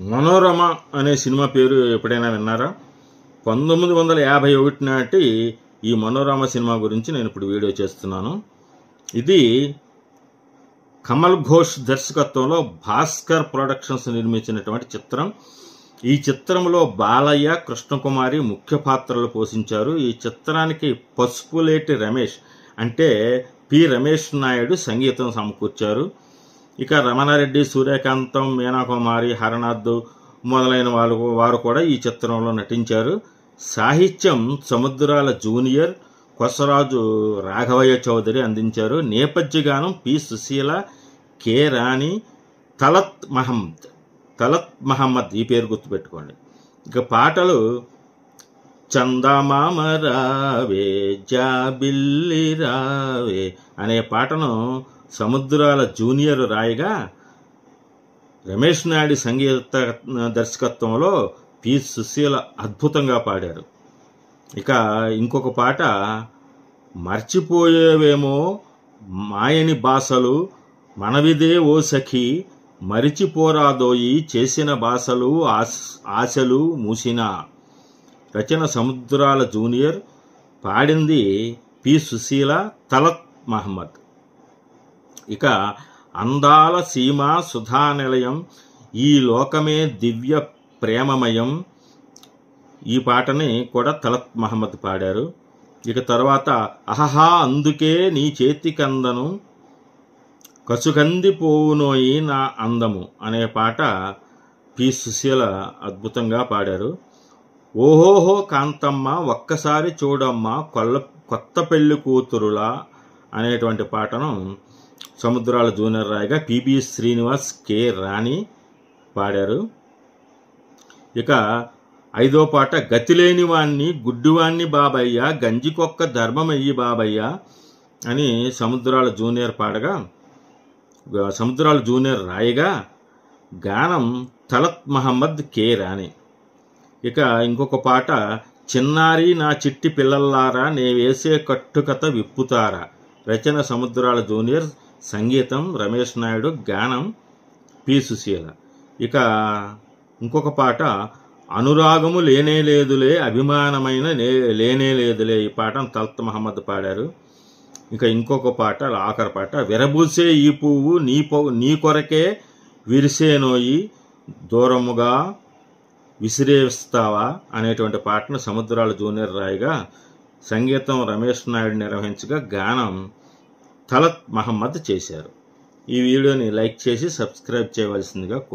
మనోరమ అనే సినిమా పేరు ఎప్పుడైనా విన్నారా? 1951 నాటి ఈ మనోరమ సినిమా గురించి నేను ఇప్పుడు వీడియో చేస్తున్నాను. ఇది కమల్ ఘోష్ దర్శకత్వంలో భాస్కర్ ప్రొడక్షన్స్ నిర్మించినటువంటి చిత్రం. ఈ చిత్రంలో బాలయ్య, కృష్ణకుమారి ముఖ్య పాత్రలు పోషించారు. ఈ చిత్రానికి పసుపులేటి రమేష్ అంటే పి రమేష్ నాయుడు సంగీతం సమకూర్చారు. ఇక రమణారెడ్డి, సూర్యకాంతం, మీనాకుమారి, హరనాథ్ మొదలైన వారు కూడా ఈ చిత్రంలో నటించారు. సాహిత్యం సముద్రాల జూనియర్, కొసరాజు రాఘవయ్య చౌదరి అందించారు. నేపథ్య గానం పి సుశీల, కె రాణి, తలత్ మహమ్మద్ ఈ పేరు గుర్తుపెట్టుకోండి. ఇక పాటలు చందమామ రావే జాబిల్లి రావే అనే పాటను సముద్రాల జూనియర్ రాయగా రమేష్ నాయుడు సంగీత దర్శకత్వంలో పి సుశీల అద్భుతంగా పాడారు. ఇక ఇంకొక పాట మర్చిపోయేవేమో మాయని బాసలు మనవిదే ఓ సఖి మరిచిపోరాదోయి చేసిన బాసలు ఆశలు మూసిన. రచన సముద్రాల జూనియర్, పాడింది పి సుశీల, తలత్ మహమ్మద్. ఇక అందాల సీమ సుధా నిలయం ఈ లోకమే దివ్య ప్రేమమయం ఈ పాటని కూడా తలత్ మహమ్మద్ పాడారు. ఇక తర్వాత అహహా అందుకే నీ చేతికందను కసుకందిపోవునోయి నా అందము అనే పాట పి సుశీల అద్భుతంగా పాడారు. ఓహోహో కాంతమ్మ ఒక్కసారి చూడమ్మ కొత్త పెళ్లి కూతురులా అనేటువంటి పాటను సముద్రాల జూనియర్ రాయగా పిబి శ్రీనివాస్, కె రాణి పాడారు. ఇక ఐదో పాట గతిలేని వాణ్ణి గుడ్డివాణ్ణి బాబయ్య గంజికొక్క ధర్మమయ్యి బాబయ్య అని సముద్రాల జూనియర్ పాడగా, సముద్రాల జూనియర్ రాయగా గానం తలత్ మహమ్మద్, కె రాణి. ఇక ఇంకొక పాట చిన్నారి నా చిట్టి పిల్లల్లారా నే వేసే కట్టుకథ విప్పుతారా. రచన సముద్రాల జూనియర్, సంగీతం రమేష్ నాయుడు, గానం పి సుశీల. ఇక ఇంకొక పాట అనురాగము లేనే లేదులే అభిమానమైన లేనే లేదులే ఈ పాటను తలత్ మహమ్మద్ పాడారు. ఇక ఇంకొక పాట ఆఖరి పాట విరబూసే ఈ పువ్వు నీ కొరకే విరిసేనోయి దూరముగా విసిరేస్తావా అనేటువంటి పాటను సముద్రాల జూనియర్ రాయగా, సంగీతం రమేష్ నాయుడు నిర్వహించగా, గానం తలత్ మహమ్మద్ చేశారు. ఈ వీడియోని లైక్ చేసి సబ్స్క్రైబ్ చేయవలసిందిగా